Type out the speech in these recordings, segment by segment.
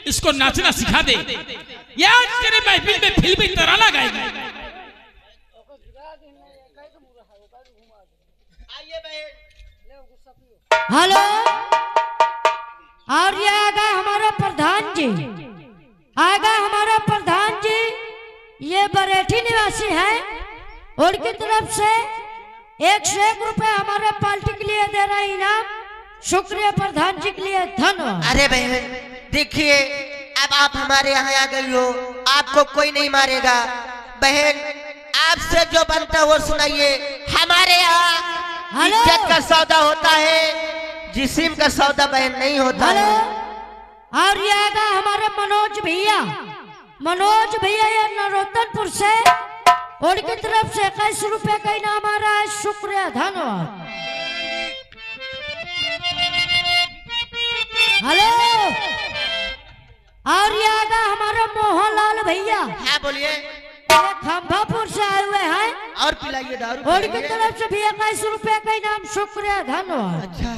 इसको नाचना सिखा दे, या तेरे महफिल में फिल्मी तराना गाएगी। हेलो, और ये आ गए हमारे प्रधान जी, आ गए हमारे प्रधान जी। ये बरेठी निवासी है, उनकी तरफ से 101 रुपए हमारे पार्टी के लिए दे रहे इनाम। शुक्रिया प्रधान जी के लिए, धन्यवाद। अरे बहन देखिए, अब आप हमारे यहाँ आ गई हो, आपको कोई नहीं मारेगा। बहन आपसे जो बनता है वो सुनाइए। हमारे यहाँ इज्जत का सौदा होता है, जिस्म का सौदा बहन नहीं होता है। और ये आएगा हमारे मनोज भैया, मनोज भैया ये नरोत्तमपुर से, उनकी तरफ से 21 रुपए का इनाम आ रहा है। शुक्रिया, धन्यवाद। हेलो, और ये आएगा हमारे मोहनलाल भैया। हाँ बोलिए। ये खंभापुर से आए हुए हैं, और पिलाइए दारू। उनकी तरफ से भी 21 रुपए का इनाम। शुक्रिया, धन्यवाद। अच्छा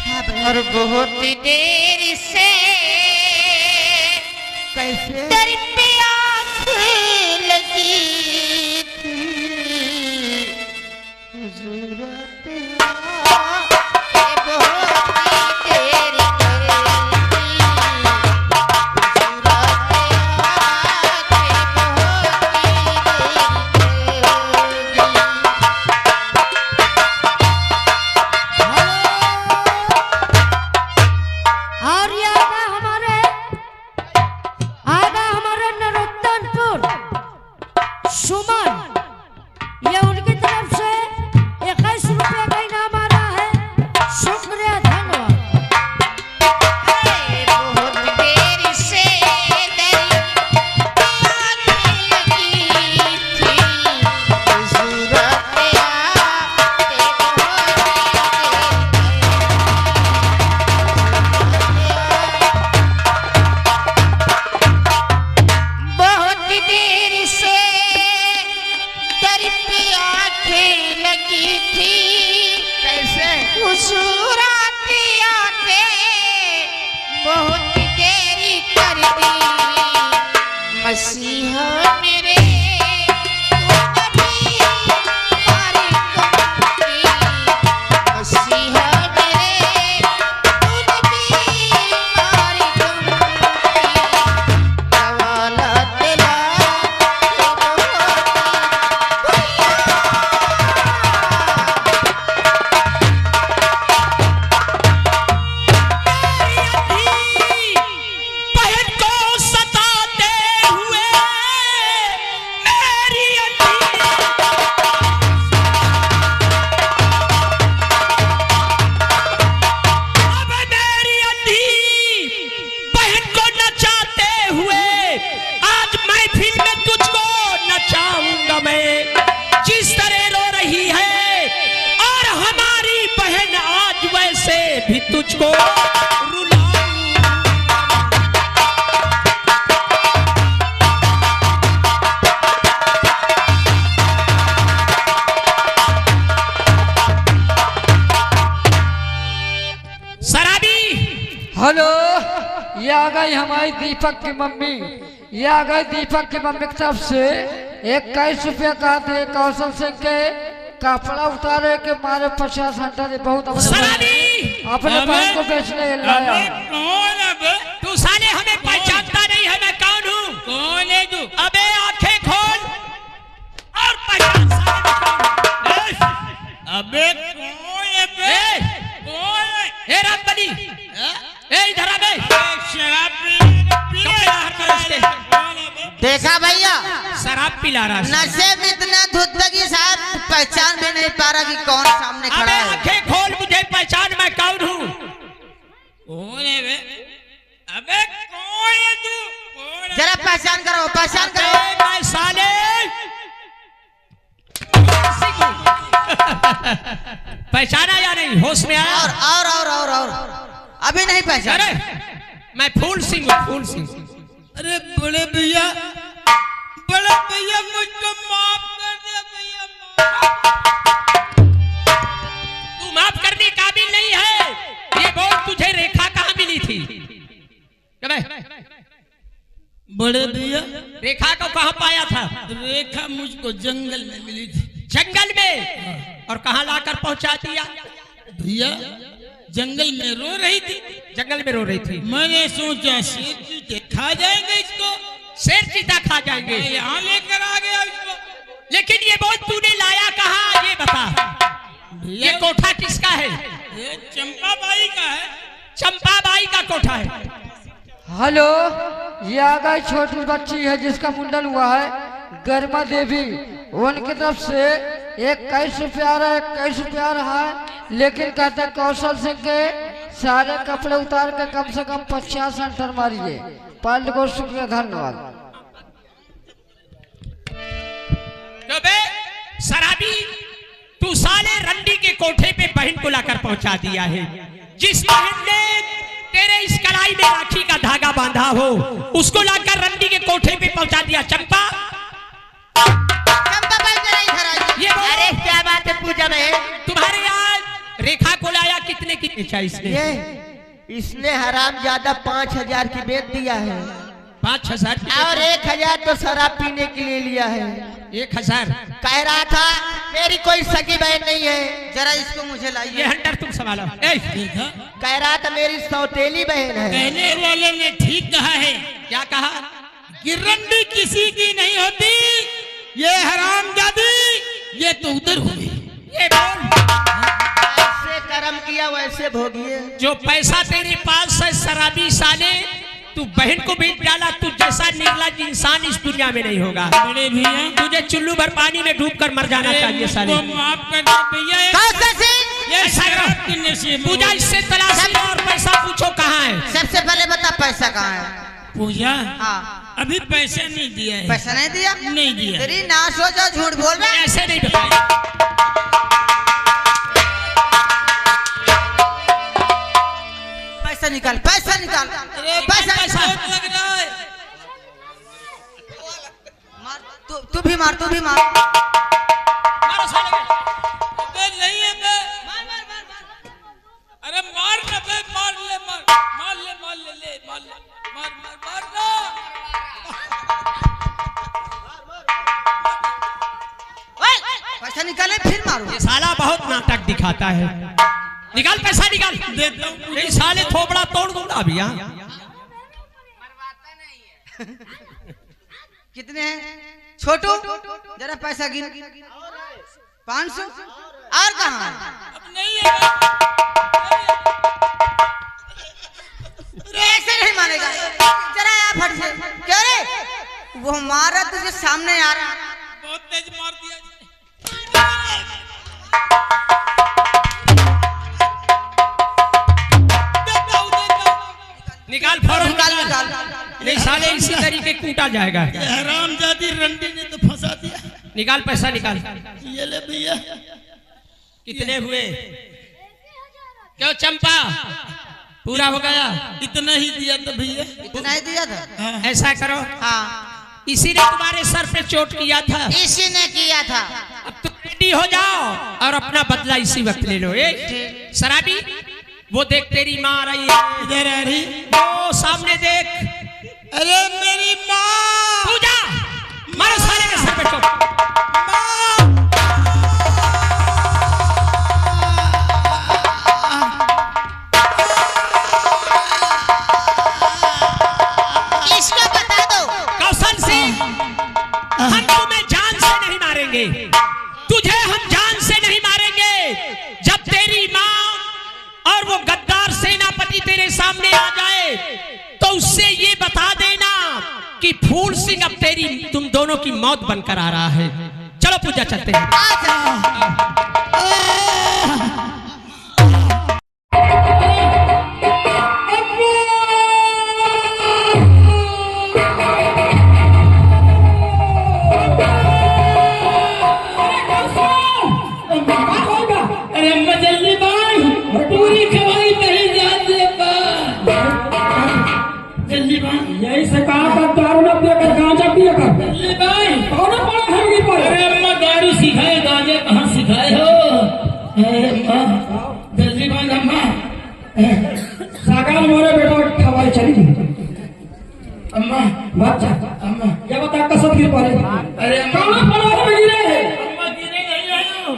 हाँ और बहुत देर से कैसे दर पे आँख लगी थी, ज़रूरत भी तुझको शराबी। हेलो, ये आ गई हमारी दीपक की मम्मी, ये आ गई दीपक की मम्मी की तरफ से 21 रुपया का थे कौशल सिंह के कपड़ा उतारे के मारे 50 घंटा से बहुत अपने बहन को बेचने लाया। कौन अब तू साले हमें पहचानता नहीं है, मैं कौन हूँ? कौन है तू? अबे आंखें खोल और पहचान साले। अबे कौन है बे? कौन है? ए रामबली, ए इधर आ बे। शराब देखा भैया, शराब पिला रहा है। नशे में इतना धुत लगी साहब, पहचान भी नहीं पा रहा कि कौन सामने खड़ा है। आंखें खोल, मुझे पहचान, मैं कौन हूँ? कौन है बे? अबे कौन है तू? जरा पहचान करो, पहचान करो। मैं साले पहचाना या नहीं? होश में आया? और अभी नहीं पहचान। अरे मैं फूल सिंह हूँ, फूल सिंह। अरे बड़े भैया, बड़े भैया मुझको माफ कर दे भैया। तू माफ करने काबिल नहीं है। ये बोल, तुझे रेखा कहाँ मिली थी? बड़े भैया रेखा को कहाँ पाया था? रेखा मुझको जंगल में मिली थी। जंगल में? और कहाँ लाकर पहुंचा दिया? भैया जंगल में रो रही थी। जंगल में रो रही थी। मैंने सोचा शेर चीते खा जाएंगे इसको, शेर चीता खा जाएंगे, यहाँ लेकर आ गया इसको। लेकिन ये बोल तूने लाया कहाँ, ये बता। ये कोठा किसका है? ये चंपा बाई का है। चंपा बाई का कोठा है। हेलो, ये आ गई छोटी बच्ची है जिसका मुंडन हुआ है, गर्मा देवी। उनकी तरफ से 21 रुपया आ रहा है, 21 रुपया आ रहा है। लेकिन कहते हैं कौशल सिंह के सारे कपड़े उतार के कम से कम 50 एंटर मारिए। पाल को शुक्रिया, धन्यवाद। तो बे शराबी, तू साले रंडी के कोठे पे बहन को लाकर पहुंचा दिया है। जिस बहन ने तेरे इस कलाई में राखी का धागा बांधा हो, उसको लाकर रंडी के कोठे पे पहुंचा दिया। चंपा, चंपा बाई जरा इधर आइए। ये बोल। अरे क्या बात है पूजा बहन? तुम्हारे यहाँ रेखा को लाया कितने की बेचा इसने? इसने हराम ज्यादा 5000 की बेच दिया है। 5000 की? और 1000 तो शराब पीने के लिए लिया है। 1000? कह रहा था मेरी कोई सगी बहन नहीं है, जरा इसको मुझे ये लाइए। हंटर तुम संभालो। देखा, कह रहा था मेरी सौतेली बहन है। कहने वाले ने ठीक कहा है। क्या कहा? कि रंडी किसी की नहीं होती, ये हरामजादी, ये तो उधर हुई। ये बोल। ऐसे कर्म किया वैसे भोगिए। जो पैसा तेरे पास है शराबी साले, तू बहन को बेच डाला। तू जैसा निर्लज्ज इंसान इस दुनिया में नहीं होगा। बड़े भैया तुझे चुल्लू भर पानी में डूबकर मर जाना चाहिए साले। वो माफ कर दो भैया। ये सागर पूजा, इससे तलाशी लो और पैसा पूछो कहाँ है। सबसे पहले बता पैसा कहाँ है? पूजा हाँ, अभी पैसा नहीं दिया है। पैसा नहीं दिया? नहीं दिया। तेरी ना सोचा, झूठ बोल रहा है। ऐसे नहीं बताया। पैसा निकाल, पैसा निकाल। पैसा लग रहा है। मार, तू भी मार, तू भी मार। मारो साले को। अबे नहीं है बे। अरे मार ना बे, मार ले, मार ले, मार ना। पैसा निकाले फिर मारो। ये साला बहुत नाटक दिखाता है। निकाल पैसा, निकाल। देता हूँ। ये साले थोबड़ा तोड़ दूंगा भैया। कितने हैं छोटू? जरा पैसा गिन। 500 और कहाँ है? अब नहीं है बे। ऐसे नहीं मानेगा। जरा यहाँ फट से। क्यों रे? वो मारा तुझे सामने आ रहा। बहुत तेज मार दिया। निकाल फौरन निकाल, निकाल। निकाल। नहीं साले इसी तरीके कूटा जाएगा। हरामजादी रंडी ने तो फंसा दिया। निकाल पैसा, निकाल। ये ले भैया। कितने हुए? क्यों चंपा, पूरा हो गया? इतना ही दिया था भैया। इतना ही दिया था? ऐसा करो, हाँ, इसी ने तुम्हारे सर पे चोट किया था। इसी ने किया था। अब तुम रेडी हो जाओ और अपना बदला इसी वक्त ले लो। शराबी, वो देख तेरी माँ आ रही है। इधर आ रही। वो सामने देख। अरे मेरी माँ। पूजा, मारो साले के सर पे चोट। इसको बता दो। कौशल सिंह, हम तुम्हें जान से नहीं मारेंगे। तुझे हम जान से नहीं मारेंगे। जब तेरी माँ और वो गद्दार सेनापति तेरे सामने आ जाए तो उससे ये बता देना कि फूल सिंह अब तुम दोनों की मौत बनकर आ रहा है। चलो पूजा, चलते हैं। अरे अम्मा जल्दी बाई, पूरी खवाई नहीं जाते जल्दी बाई। यही से कहा था दारू न पिया कर, गांजा पिया कर। जल्दी बाई। कौन पड़ा खाएगी पर? अरे अम्मा दारू सिखाए, गांजा कहाँ सिखाए हो? अम्मा जल्दी बाई। अम्मा सागर मोरे बेटा खवाई चली। अम्मा बच्चा अम्मा क्या बता कसम गिर पड़े अरे कहाँ पड़ोस में गिरे हैं अम्मा गिरे नहीं आयो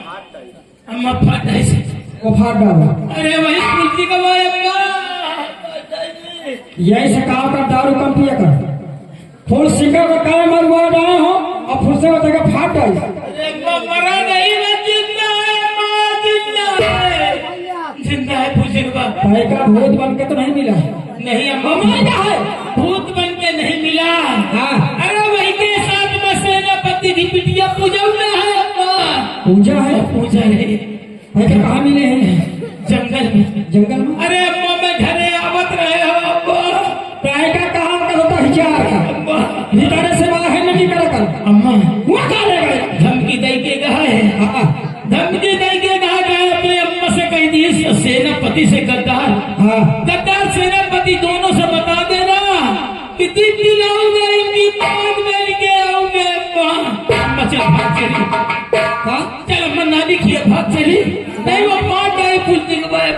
अम्मा फट ऐसे वो फाड़ डाला अरे वही कुल्ची का भाई अम्मा यही से कहा कर दारू कम पिया कर फूल सिंगा का काम मरवा डाले हो और फूल से जगह फाड़ डाल अरे अम्मा मरा नहीं मैं जिंदा है अम्मा जिंदा है पूछे के बाद भाई का भूत बन के तो नहीं मिला नहीं अम्मा क्या है भूत बन के नहीं मिला हाँ अरे वही के साथ में सेनापति की बिटिया पूजा में है अम्मा पूजा है पूजा है भाई का कहाँ मिले हैं जंगल में में अरे अम्मा मैं घरे आवत रहे हो अम्मा प्राय का कहाँ का होता हिचार का अम्मा भीतर से बाहर नहीं निकल कर अम्मा हुआ कहाँ ले गए धमकी दे के कहा है हाँ धमकी दे के कहा गया अपने अम्मा से कह दिए सेनापति से गद्दार हाँ गद्दार सेनापति दोनों से बता देना कि दीदी लाऊंगा इनकी बात लेके आऊंगे अम्मा चल भाग चली हाँ चल अम्मा ना दिखिए भाग चली नहीं वो मार गए पूछने के बाद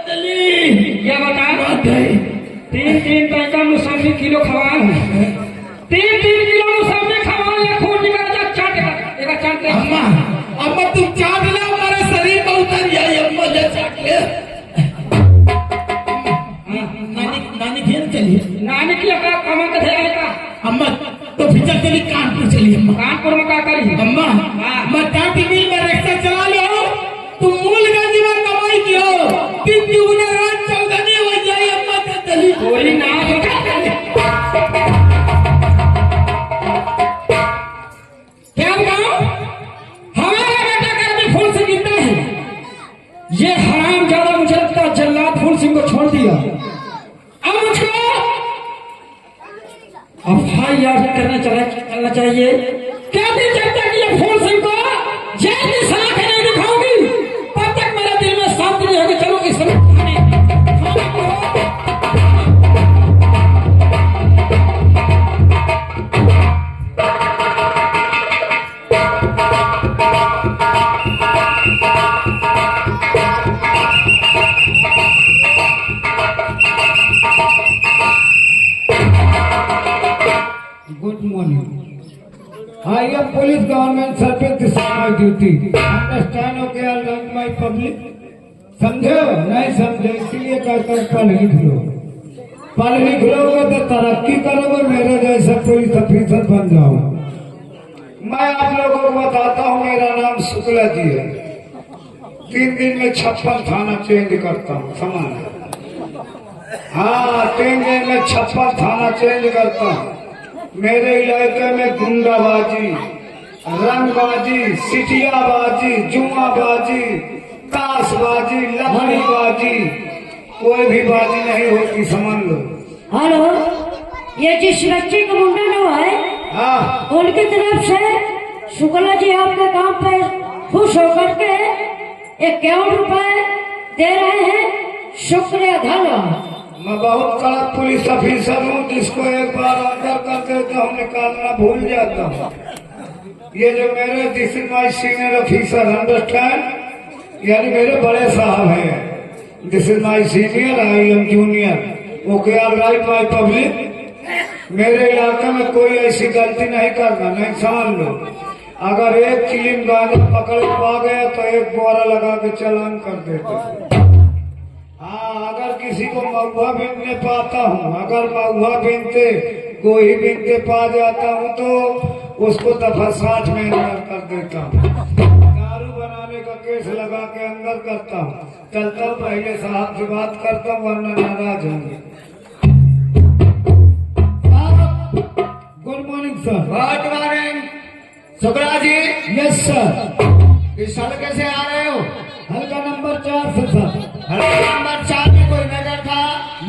चली क्या बता भाग गए 3 पैसा मुसाफिर किलो खवाए हैं 3 किलो मुसाफिर खवाए या खून निकाल जा चाट एक चाट ले अम्मा अम्मा तुम चाट ले हमारे शरीर में उतर जाए अम्मा जा चाट ले नानी घेर चलिए नानी की लगा कमा के थे आएगा अम्मा तो फिर चली कानपुर चलिए अम्मा कानपुर में क्या करी अम्मा मैं टाटी मिल में रिक्शा चला लो तुम मूलगंज में कमाई किया कितनी उन्हें रात चौगनी हो जाए अम्मा का चली कोई ना होगा क्या बताऊं हमारा बेटा कर्मी फूल से गिरता है ये हराम ज्यादा मुझे लगता है जल्लाद फूल सिंह को छोड़ दिया अब मुझको FIR करना चाहिए क्या दिल चाहता है कि ये फूल सिंह को जेल की सलाखें नहीं दिखाऊंगी तब तक मेरे दिल में शांति नहीं होगी चलो इस Good morning. I am police government service. This is my duty. Understand? Okay, I'll run my public. समझो नहीं समझे इसलिए कहता हूँ पढ़ लिख लो पढ़ लिख लोगे तो तरक्की करोगे मेरे जैसा पुलिस ऑफिसर बन जाओ मैं आप लोगों को बताता हूँ मेरा नाम शुक्ला जी है 3 दिन में 56 थाना चेंज करता हूँ समान हाँ 3 दिन में 56 थाना चेंज करता हूँ मेरे इलाके में गुंडाबाजी रंगबाजी सिटियाबाजी जुआबाजी ताशबाजी लकड़ीबाजी कोई भी बाजी नहीं होती समझ लो हेलो ये जिस बच्चे का मुंडन हुआ है हाँ उनकी तरफ से शुक्ला जी आपके काम पे खुश होकर के 51 रुपए दे रहे हैं शुक्रिया धन्यवाद मैं बहुत कड़क पुलिस ऑफिसर हूँ जिसको एक बार ऑर्डर करते तो हम निकालना भूल जाता हूँ ये जो मेरे this is my senior officer understand यानी मेरे बड़े साहब हैं this is my senior I am junior okay all right my public मेरे इलाके में कोई ऐसी गलती नहीं करना नहीं समझ लो अगर एक चिलिम गाना पकड़ पा गया तो एक बोरा लगा के चालान कर देते हाँ अगर किसी को महुआ बीनने पाता हूँ अगर महुआ बीनते गोही बीनते पा जाता हूँ तो उसको दफा 60 में अंदर कर देता हूँ दारू बनाने का केस लगा के अंदर करता हूँ चलता हूँ पहले साहब से बात करता हूँ वरना नाराज होंगे good morning sir good morning Shukla ji yes sir इस सड़क से आ रहे हो हल्का नंबर 4 से सर हल्का नंबर 4 में कोई मैटर था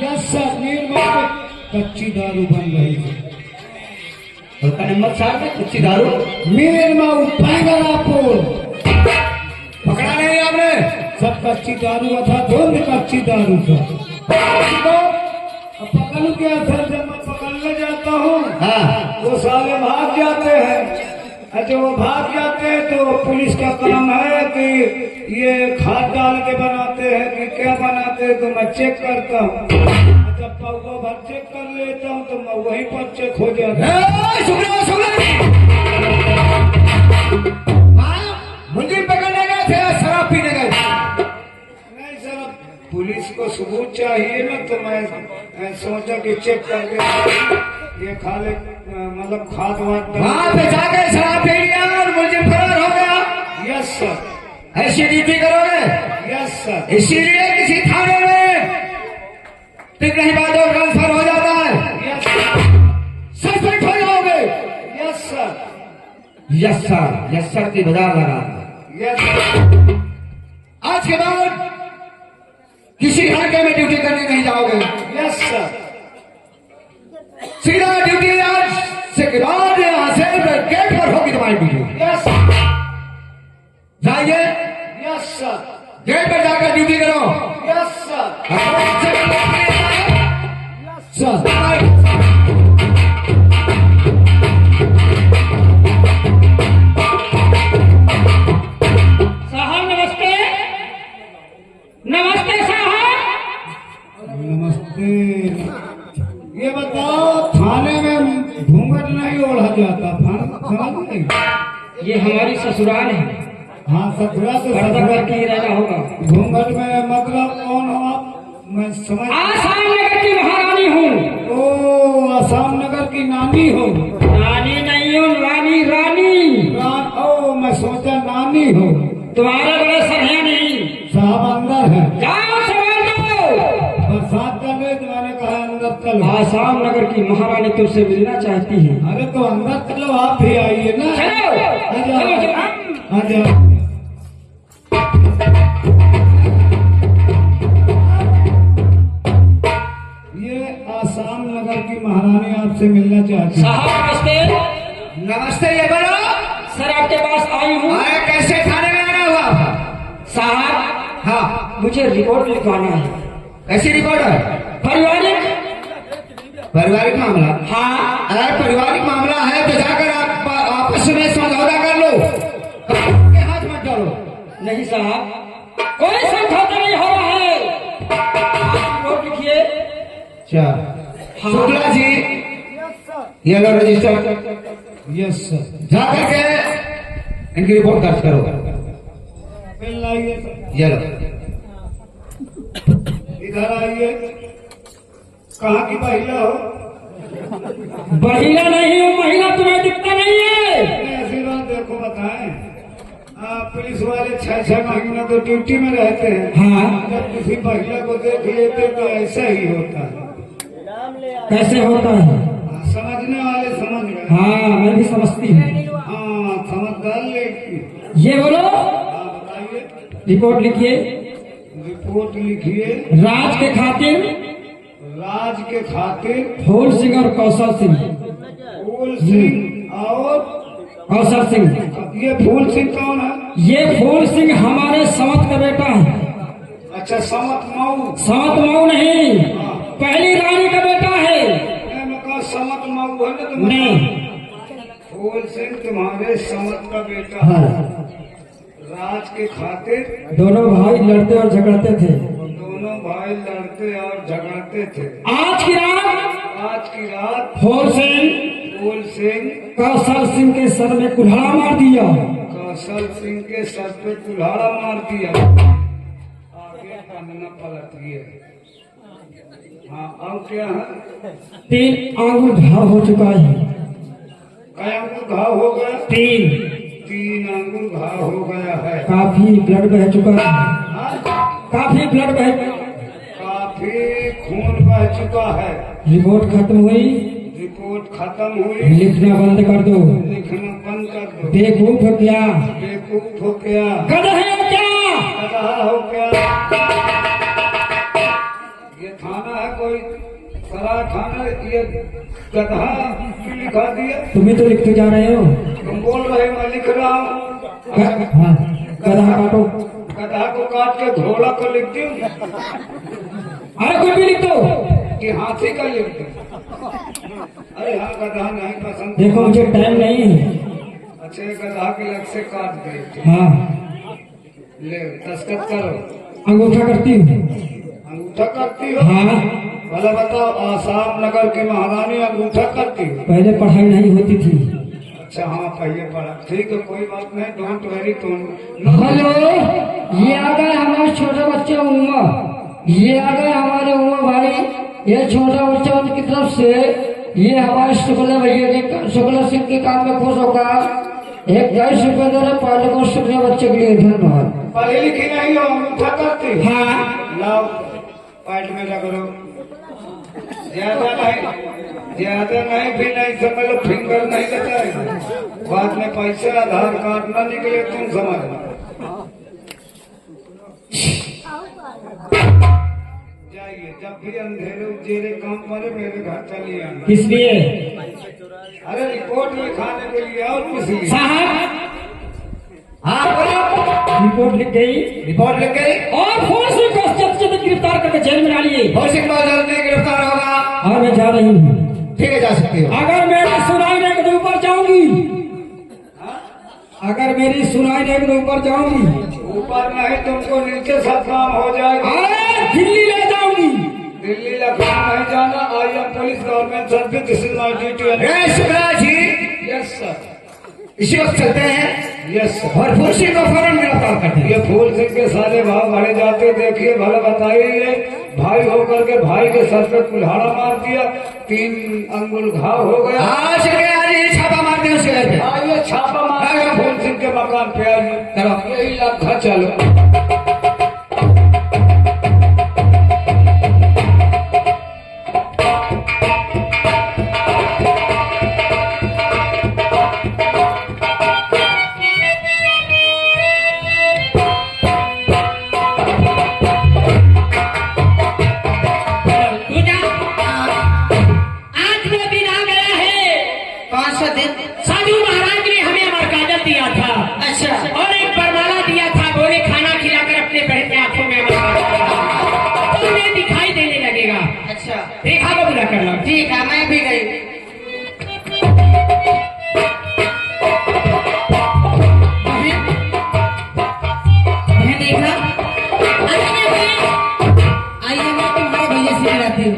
यस सर नीरमा कच्ची दारू बन रही है हल्का नंबर 4 में कच्ची दारू नीरमा पैगरापुर पकड़ा नहीं आपने सब कच्ची दारू था धुंध कच्ची दारू था पकड़ क्या सर जब मैं पकड़ने जाता हूँ हाँ वो साले भाग जाते हैं अच्छा वो भाग जाते हैं तो पुलिस का काम है कि ये खाद डाल के बनाते हैं कि क्या बनाते हैं, तो मैं चेक करता हूँ। अच्छा पौवा भर चेक कर लेता हूँ तो मैं वहीं पर चेक हो जाता मुंडी पकड़ने गए थे या शराब पीने गए थे? नहीं सर, पुलिस को सबूत चाहिए ना, तो मैं सोचा कि चेक करके ये खा ले, मतलब खाद वाद वहाँ पे जाकर शराब पी लिया और मुझे फरार हो गया। यस सर, ऐसी ड्यूटी करोगे? यस सर, इसीलिए किसी थाने में ठीक नहीं बात और ट्रांसफर हो जाता है। यस सर, सस्पेंड हो जाओगे। Yes sir, yes sir, yes sir की बाजार लगा। यस सर, आज के बाद किसी हल्के में ड्यूटी करने नहीं जाओगे। यस सर, सीधा ड्यूटी आज से के बाद यहाँ से गेट पर होगी तुम्हारी ड्यूटी। यस जाइए यस सर, गेट पर जाकर ड्यूटी करो। यस सर, साहब नमस्ते। नमस्ते साहब। नमस्ते। ये बताओ थाने में घूंघट नहीं ओढ़ा जाता, समझ नहीं? ये हमारी ससुराल है, हाँ ससुरा तो पर्दा ससुरा करके ही रहना होगा। घूंघट में मतलब कौन हो आप? मैं समझ। आसाम नगर की महारानी हूँ। ओ आसाम नगर की नानी हो? रानी नहीं हूँ, रानी रानी। ओ मैं सोचा नानी हो। तुम्हारे बड़े सर है नहीं। साहब अंदर है, जाओ सवाल दो। बरसात चल रही, तुम्हारे कहा अंदर चलो। आसाम नगर की महारानी तुमसे मिलना चाहती है। अरे तो अंदर चलो, आप भी आइए ना। चलो आ जाओ, चलो चलो। आ जाओ। ये आसाम नगर की महारानी आपसे मिलना चाहती है। साहब नमस्ते। नमस्ते, ये बोलो। सर आपके पास आई हूँ। अरे कैसे थाने में आना हुआ? साहब हाँ, मुझे रिपोर्ट लिखवाना है। कैसी रिपोर्ट है? पारिवारिक मामला? हाँ। अगर पारिवारिक मामला है तो जाकर आप आपस में समझौता कर लो, के हाथ मत डालो। नहीं साहब, कोई समझौता नहीं हो रहा है। आप रिपोर्ट लिखिए। अच्छा शुक्ला जी, ये लो रजिस्टर। Yes sir. जाकर के इनकी रिपोर्ट दर्ज करो। पेन लाइए सर। ये लो। इधर आइए। कहाँ की महिला हो? महिला नहीं हूँ, महिला तुम्हें दिखता नहीं है। ऐसी बात देखो, बताएं। पुलिस वाले 6-6 महीना तो ड्यूटी में रहते हैं। हाँ। जब किसी महिला को देख लेते तो ऐसा ही होता है। कैसे होता है? समझने वाले समझ गए। हाँ मैं भी समझती हूँ। हाँ समझदार लेकिन। ये बोलो। हाँ बताइए। रिपोर्ट लिखिए। रिपोर्ट लिखिए। राज के खातिर राज के खातिर फूल सिंह और कौशल सिंह। फूल सिंह और कौशल सिंह। ये फूल सिंह कौन है? ये फूल सिंह हमारे समत का बेटा है। अच्छा समत मऊ। समत मऊ नहीं, पहली रानी का बेटा है। मैं कहा समत मऊ है ना, तो नहीं। फूल सिंह तुम्हारे समत का बेटा है। राज के खातिर दोनों भाई लड़ते और झगड़ते थे। दोनों भाई लड़ते और झगड़ते थे। आज की रात फूल सिंह कौशल सिंह के सर में कुल्हाड़ा मार दिया। कौशल सिंह के सर पे कुल्हाड़ा मार दिया। आगे पन्ना पलट गया। हाँ अब क्या है? 3 आंगुल घाव हो चुका है। कई अंगुल घाव हो गया? 3 अंगुल घाव हो गया है। काफी ब्लड बह चुका है। हाँ? काफी ब्लड बह, काफी खून बह चुका है। रिपोर्ट खत्म हुई। रिपोर्ट खत्म हुई। लिखना बंद कर दो। लिखना बंद कर दो। बेवकूफ हो क्या? बेवकूफ हो क्या? गधा हो क्या? गधा हो क्या? ये थाना है कोई सराय थाना? ये गधा क्यों लिखा दिया? तुम्हें तो लिखते जा रहे हो। तुम बोल रहे मैं लिख रहा हूँ। हाँ, गधा काटो। गधा को काट के घोड़ा को लिख दूं अरे कुछ भी लिख दो। कि हाथी का लिख दूं? अरे हाँ गधा नहीं पसंद। देखो मुझे टाइम नहीं है। बच्चे गधा के लग से काट गए। हाँ ले दस्तखत करो। अंगूठा करती हूँ। अंगूठा करती हो? हाँ भला बताओ, आसाम नगर की महारानी अंगूठा करती हो? पहले पढ़ाई नहीं होती थी। अच्छा हाँ पहले पढ़ा, ठीक है कोई बात नहीं, डोंट वेरी तुम। हेलो, ये आ गए हमारे छोटे बच्चे उमर, ये आ गए हमारे उमर भाई। ये छोटा बच्चा उनकी तरफ से ये हमारे शुक्ला भैया के शुक्ला सिंह के काम में खुश होकर 21 रुपए दे रहे पहले को शुक्ला बच्चे के लिए। धन्यवाद। पढ़ी लिखी नहीं हो, अंगूठा करती हो? हाँ लाओ पैट में रगड़ो। ज्यादा नहीं भी नहीं समझ लो, फिंगर नहीं लेता है, बाद में पैसे आधार कार्ड न निकले तुम समझ। जाइए, जब भी अंधेरे उजेरे काम पड़े मेरे घर चलिए आना। किस लिए? अरे रिपोर्ट लिखाने के लिए और किस लिए? साहब हाँ बोलो। रिपोर्ट लिख गई। रिपोर्ट लिख गई और फोर्स को गिरफ्तार करके जेल में डालिए। बहुत जल्दी गिरफ्तार होगा। और मैं जा रही हूँ। ठीक है जा सकती हो। अगर मेरी सुनाई नहीं तो ऊपर जाऊंगी। अगर मेरी सुनाई नहीं तो ऊपर जाऊंगी। ऊपर नहीं, तुमको नीचे सब काम हो जाएगा। अरे दिल्ली ले जाऊंगी। दिल्ली लखनऊ नहीं जाना। I am police government service, this is my duty. Shukla ji yes sir. इसी वक्त चलते हैं। Yes sir. और फूल सिंह को फौरन गिरफ्तार करते हैं। ये फूल सिंह के सारे भाव बढ़े जाते देखिए, भला बताइए, भाई होकर के भाई के सर पे कुल्हाड़ा मार दिया, 3 अंगुल घाव हो गया। आज छापा मारते हैं उसके घर पे। आइए छापा मारेगा फूल सिंह के मकान पे। आइए चलो यही लाखा चलो। साधु महाराज ने हमें अमरकाजल दिया था। अच्छा। और एक बरमाला दिया था, बोले खाना खिलाकर अपने बहन के आंखों में अमरकाजल तो उन्हें दिखाई देने लगेगा। अच्छा। रेखा को बुला कर लो। ठीक है, मैं भी गई। देखा आइए, मैं तुम्हारे भैया से मिलाती हूँ।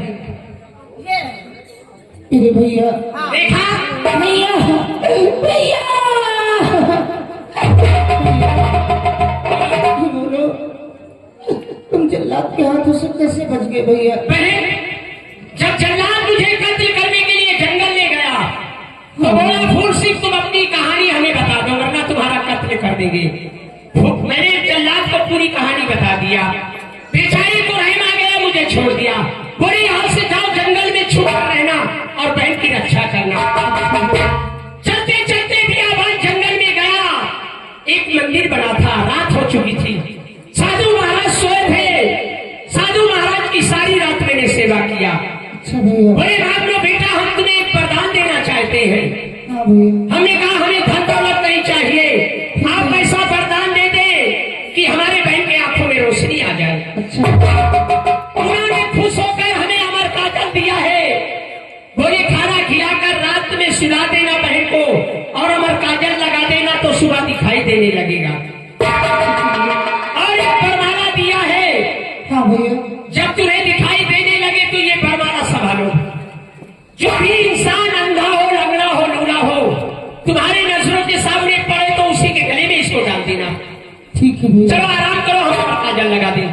भैया देखा भैया भैया बोलो, तुम जल्लाद के हाथों से कैसे बच गए भैया? बहन, जब जल्लाद मुझे कत्ल करने के लिए जंगल ले गया तो बोला फूल सिंह तुम अपनी कहानी हमें बता दो वरना तुम्हारा कत्ल कर देंगे। मैंने जल्लाद को पूरी कहानी बता दिया। बेचारे को रहम आ गया, मुझे छोड़ दिया। बोले यहाँ से जाओ, जंगल में छुप कर रहना और बहन की रक्षा करना। चलते चलते भी आवाज जंगल में गया, एक मंदिर बना था, रात हो चुकी थी। साधु महाराज सोए थे। साधु महाराज की सारी रात मैंने सेवा किया। अच्छा भैया। बोले भाग लो बेटा, हम तुम्हें एक वरदान देना चाहते हैं। हाँ भैया। हमने कहा हमें धन दौलत नहीं चाहिए, आप ऐसा वरदान दे दे कि हमारे बहन के आंखों में रोशनी आ जाए। अच्छा। उन्होंने खुश होकर हमें अमरकाजल दिया है। बोले खाना खिलाकर रात में सुला देना बहन को और अमरकाजल लगा देना तो सुबह दिखाई देने लगेगा। और एक बरमाला दिया है। हाँ भैया। जब तुम्हें दिखाई देने लगे तो ये बरमाला संभालो। जो भी इंसान अंधा हो, लंगड़ा हो, लूला हो, तुम्हारे नजरों के सामने पड़े तो उसी के गले में इसको डाल देना। ठीक है भैया। चलो आराम करो, हम अमरकाजल लगा दें।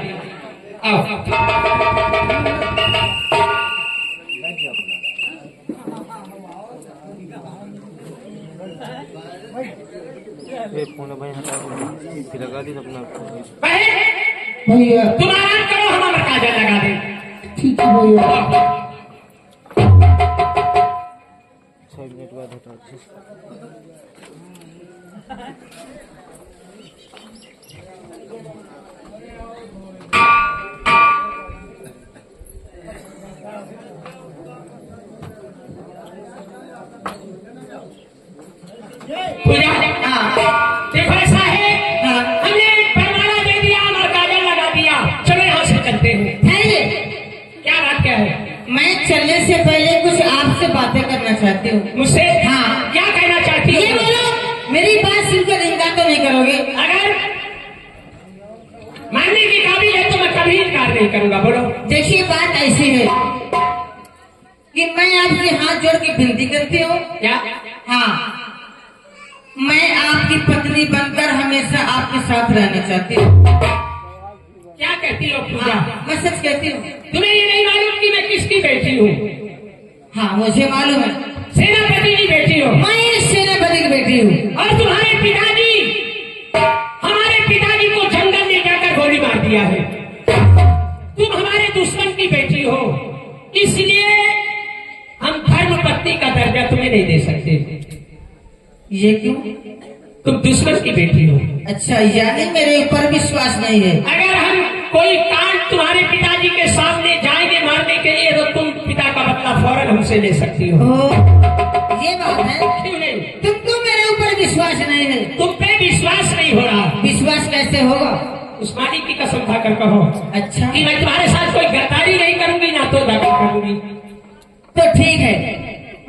आओ। भैया तुम आराम करो, हम अमरकाजल लगा दें। ठीक है भैया। 6 मिनट बाद होता है। पूजा देखो ऐसा है, हमने बरमाला दे दिया, अमरकाजल लगा दिया। चलो यहाँ से चलते हैं। क्या बात क्या है? मैं चलने से पहले कुछ आपसे बातें करना चाहती हूँ। मुझसे? हाँ। क्या कहना चाहती हो? ये बोलो, मेरी करोगे? अगर मानने की काबिल है तो मैं कभी इनकार नहीं करूंगा। बोलो। देखिए बात ऐसी है कि मैं आपसे हाथ जोड़ के विनती करती हूँ। क्या? हाँ, मैं आपकी पत्नी बनकर हमेशा आपके साथ रहना चाहती हूँ। क्या कहती हो पूजा? हाँ, मैं सच कहती हूँ। तुम्हें ये नहीं मालूम कि मैं किसकी बेटी हूँ? हाँ, मुझे मालूम है। सेनापति की बेटी हो। मैं सेनापति की बेटी हूँ। और तुम्हारे पिताजी हमारे पिताजी को जंगल में जाकर गोली मार दिया है। तुम हमारे दुश्मन की बेटी हो, इसलिए हम धर्म पत्नी का दर्जा तुम्हें नहीं दे सकते। ये क्यों? तुम दुश्मन की बेटी हो। अच्छा, यानी मेरे ऊपर विश्वास नहीं है। अगर हम कोई कांड तुम्हारे पिताजी के सामने जाएंगे मारने के लिए तो तुम पिता का बदला फौरन हमसे ले सकती हो। ये बात है। क्यों नहीं? तुमको मेरे ऊपर विश्वास नहीं है। तुम पे विश्वास नहीं हो रहा। विश्वास कैसे होगा? उस मालिक की कसम खाकर कहो अच्छा, कि मैं तुम्हारे साथ कोई गद्दारी नहीं करूंगी, ना तो दाखिल करूंगी। तो ठीक है,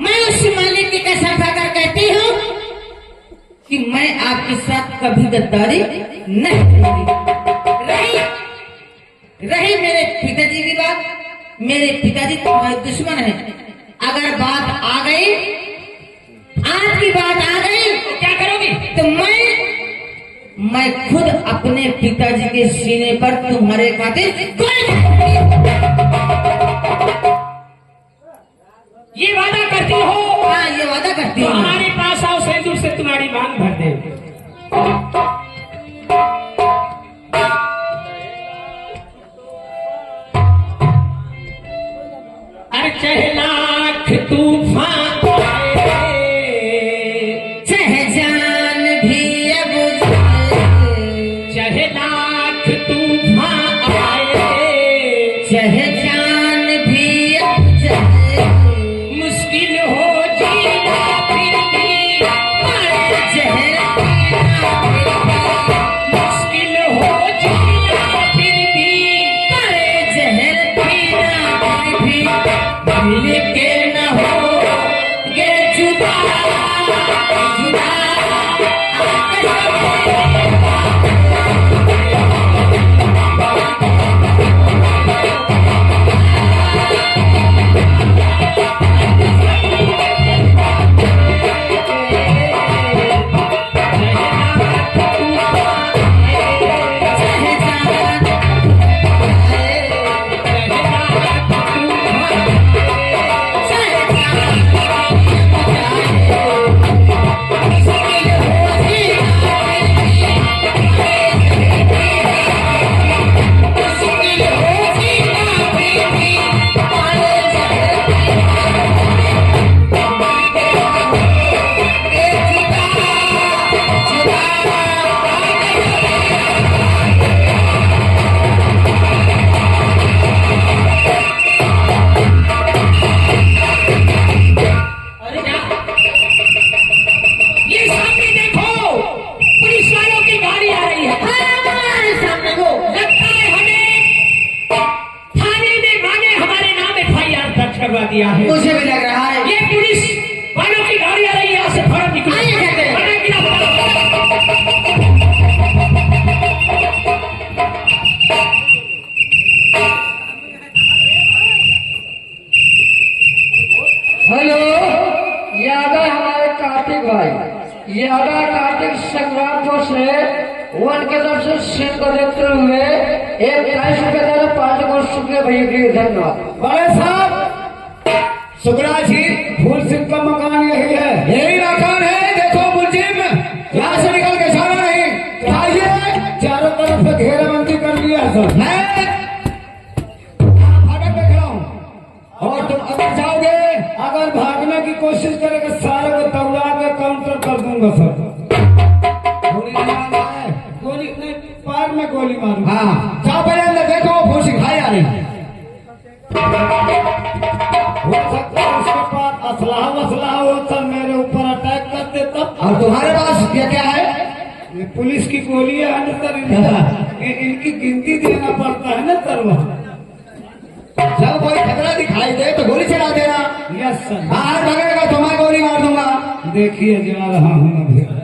मैं उस मालिक की कसम खाकर कहती हूँ कि मैं आपके साथ कभी गद्दारी नहीं करूंगी। रही मेरे पिताजी की बात, मेरे पिताजी तुम्हारे दुश्मन है। अगर बात आ गई, आज की बात आ गई, तो क्या करोगी? तो मैं खुद अपने पिताजी के सीने पर तुम्हारे खातिर गोली मारूंगी। ये वादा करती हो? हाँ, ये वादा करती तो हूँ। हमारे पास आओ, सिंदूर से तुम्हारी मांग भर दे। अरे चाहे लाख तूफान आए, चाहे जान भी अब जाए, चाहे लाख तूफान आए, चाहे जान भी अब जाए, मुश्किल हो जीना फिर भी, जहर पीना मुश्किल हो जीना फिर भी, जहर पीना भी मिल के न हो ये जुदा जुदा दिया है। मुझे भी लग रहा है ये पुलिस वालों की गाड़ी आ रही है, यहाँ से फौरन निकलो। आइए कहते हैं। हेलो, ये आ गए हमारे कार्तिक भाई। ये आ गए कार्तिक संग्रामपुर से, उनके तरफ से सिंह को देखते हुए 21 रुपए दे रहे, 5 को शुक्रिया भैया के लिए धन्यवाद। बड़े साहब, सुखराज जी, फूल सिंह का मकान यही है। यही मकान है। देखो मुलजिम, यहाँ से निकल के जाना नहीं चाहिए। चारों तरफ से घेराबंदी कर लिया सर। मैं फाटक पे खड़ा हूँ और तुम अगर जाओगे, अगर भागने की कोशिश करेगा, सारे को तगड़ा के काउंटर कर दूंगा सर। गोली मारना है, गोली नहीं, पैर में गोली मारू। हाँ, जाओ पहले अंदर देखो, फूल सिंह भाई आ रही है। हो सकता है उसके पास असलाह वसलाह हो सर, मेरे ऊपर अटैक कर दे तब। और तुम्हारे पास क्या क्या है? ये पुलिस की गोलियां है ना सर, इनकी गिनती देना पड़ता है ना सर। वहाँ जब कोई खतरा दिखाई दे तो गोली चला देना। Yes sir. बाहर भगेगा तो मैं गोली मार दूंगा। देखिए जा रहा हूँ अभी।